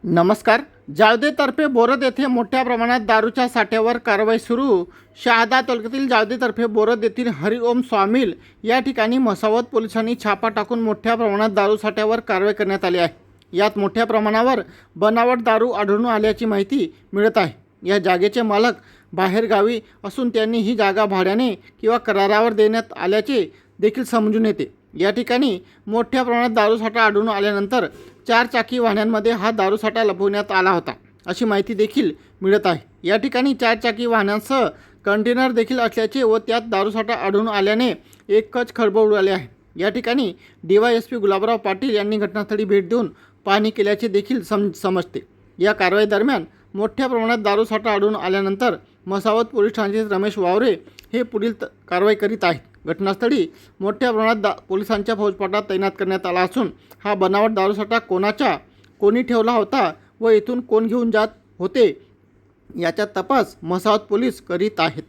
नमस्कार. जावदेतर्फे बोरद येथे मोठ्या प्रमाणात दारूच्या साठ्यावर कारवाई सुरू. शहादा तालुक्यातील जावदेतर्फे बोरद येथील हरिओम स्वामिल या ठिकाणी मसावत पोलिसांनी छापा टाकून मोठ्या प्रमाणात दारू साठ्यावर कारवाई करण्यात आली आहे. यात मोठ्या प्रमाणावर बनावट दारू आढळून आल्याची माहिती मिळत आहे. या जागेचे मालक बाहेरगावी असून त्यांनी ही जागा भाड्याने किंवा करारावर देण्यात आल्याचे देखील समजून येते. या ठिकाणी मोठ्या प्रमाणात दारूसाठा आढळून आल्यानंतर 4 चाकी वाहनांमध्ये हा दारूसाठा लपवण्यात आला होता अशी माहिती देखील मिळत आहे. या ठिकाणी 4 चाकी वाहनांसह कंटेनर देखील असल्याचे व त्यात दारूसाठा आढळून आल्याने एकच खळबळ उडाली आहे. या ठिकाणी DYSP गुलाबराव पाटील यांनी घटनास्थळी भेट देऊन पाहणी केल्याचे देखील समजते. या कारवाई दरम्यान मोठ्या प्रमाणात दारूसाठा आढळून आल्यानंतर मसावत पोलीस ठाण्याचे रमेश वावरे हे पुढील कारवाई करीत आहेत. घटनास्थळी मोठ्या प्रमाणात पोलिसांच्या फौजफाटा तैनात करण्यात आला असून हा बनावट दारूसाठा कोणी ठेवला होता व येथून कोण घेऊन जात होते याचा तपास मसावत पोलीस करीत आहेत.